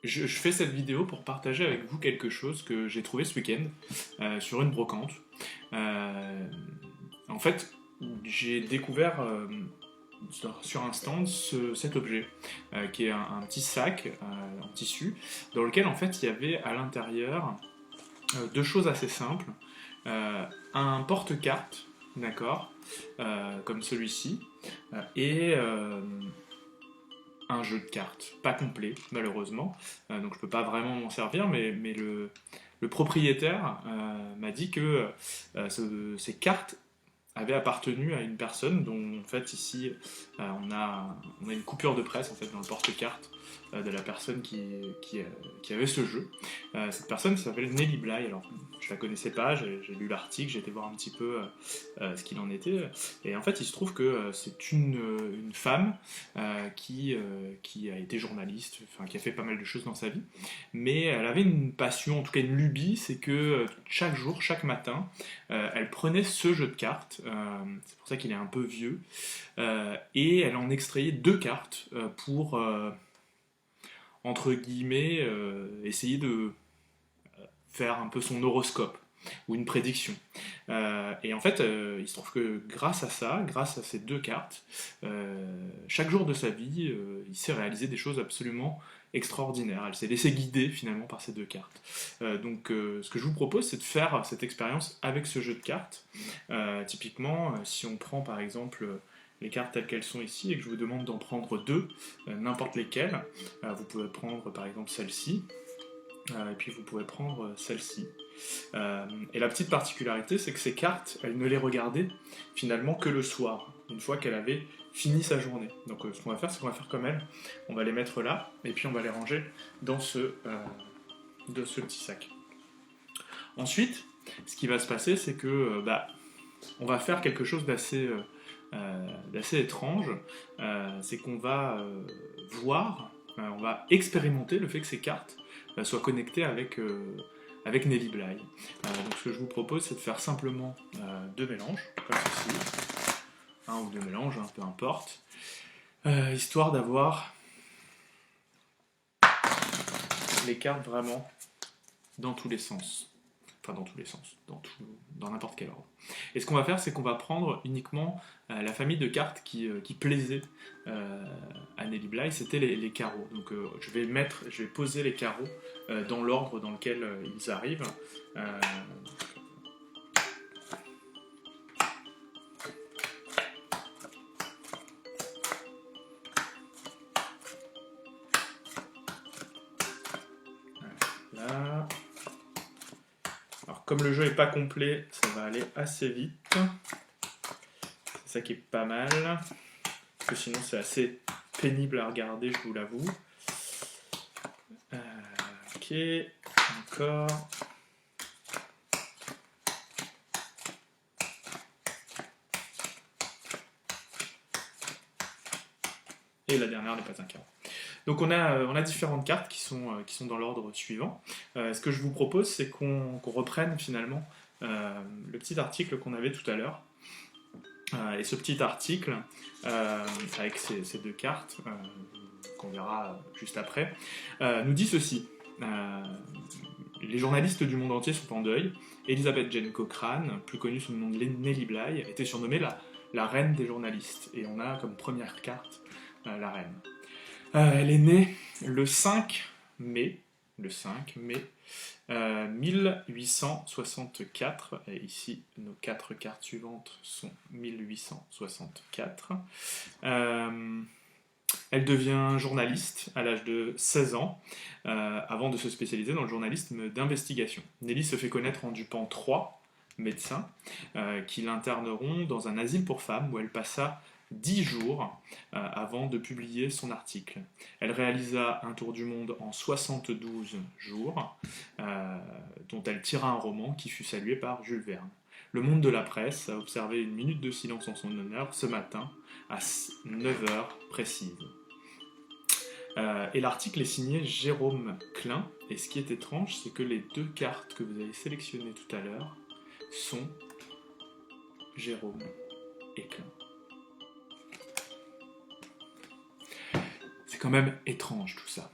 je fais cette vidéo pour partager avec vous quelque chose que j'ai trouvé ce week-end sur une brocante. Euh, En fait, j'ai découvert sur un stand cet objet qui est un petit sac en tissu dans lequel en fait il y avait à l'intérieur deux choses assez simples. Euh, un porte-carte, d'accord, comme celui-ci, et un jeu de cartes, pas complet malheureusement, donc je peux pas vraiment m'en servir, mais le propriétaire m'a dit que ces cartes avait appartenu à une personne dont en fait ici on a une coupure de presse en fait dans le porte-carte de la personne qui avait ce jeu. Cette personne s'appelle Nelly Bly. Alors je la connaissais pas, j'ai lu l'article, j'ai été voir un petit peu ce qu'il en était, et en fait il se trouve que c'est une femme qui a été journaliste, enfin qui a fait pas mal de choses dans sa vie, mais elle avait une passion, en tout cas une lubie, c'est que chaque jour, chaque matin, elle prenait ce jeu de cartes, c'est pour ça qu'il est un peu vieux, et elle en extrayait deux cartes pour, entre guillemets, essayer de faire un peu son horoscope ou une prédiction. Et en fait, il se trouve que grâce à ça, grâce à ces deux cartes, chaque jour de sa vie, il s'est réalisé des choses absolument extraordinaires. Elle s'est laissée guider finalement par ces deux cartes. Donc ce que je vous propose, c'est de faire cette expérience avec ce jeu de cartes. Typiquement, si on prend par exemple les cartes telles qu'elles sont ici et que je vous demande d'en prendre deux, n'importe lesquelles, vous pouvez prendre par exemple celle-ci, et puis vous pouvez prendre celle-ci. Et la petite particularité, c'est que ces cartes, elle ne les regardait finalement que le soir, une fois qu'elle avait fini sa journée. Donc ce qu'on va faire, c'est qu'on va faire comme elle, on va les mettre là, et puis on va les ranger dans de ce petit sac. Ensuite, ce qui va se passer, c'est que on va faire quelque chose d'assez étrange. C'est qu'on va voir, on va expérimenter le fait que ces cartes soient connectées avec Nelly Bly. Donc ce que je vous propose, c'est de faire simplement deux mélanges, comme ceci, un ou deux mélanges, peu importe, histoire d'avoir les cartes vraiment dans tous les sens. Enfin, dans tous les sens, dans n'importe quel ordre. Et ce qu'on va faire, c'est qu'on va prendre uniquement la famille de cartes qui plaisait à Nelly Bly, c'était les carreaux. Donc je vais poser les carreaux dans l'ordre dans lequel ils arrivent. Là. Alors comme le jeu n'est pas complet, ça va aller assez vite. C'est ça qui est pas mal. Parce que sinon c'est assez pénible à regarder, je vous l'avoue. Ok, encore. Et la dernière n'est pas un carreau. Donc on a différentes cartes qui sont dans l'ordre suivant. Ce que je vous propose, c'est qu'on reprenne finalement le petit article qu'on avait tout à l'heure. Et ce petit article, avec ces deux cartes, qu'on verra juste après, nous dit ceci. Les journalistes du monde entier sont en deuil. Elizabeth Jane Cochrane, plus connue sous le nom de Nelly Bly, était surnommée la reine des journalistes. Et on a comme première carte la reine. Elle est née le 5 mai, 1864, et ici nos quatre cartes suivantes sont 1864. Elle devient journaliste à l'âge de 16 ans, avant de se spécialiser dans le journalisme d'investigation. Nelly se fait connaître en dupant 3 médecins qui l'interneront dans un asile pour femmes où elle passa 10 jours avant de publier son article. Elle réalisa un tour du monde en 72 jours, dont elle tira un roman qui fut salué par Jules Verne. Le monde de la presse a observé une minute de silence en son honneur ce matin à 9 heures précises. Et l'article est signé Jérôme Klein, et ce qui est étrange, c'est que les deux cartes que vous avez sélectionnées tout à l'heure sont Jérôme et Klein. C'est quand même étrange tout ça.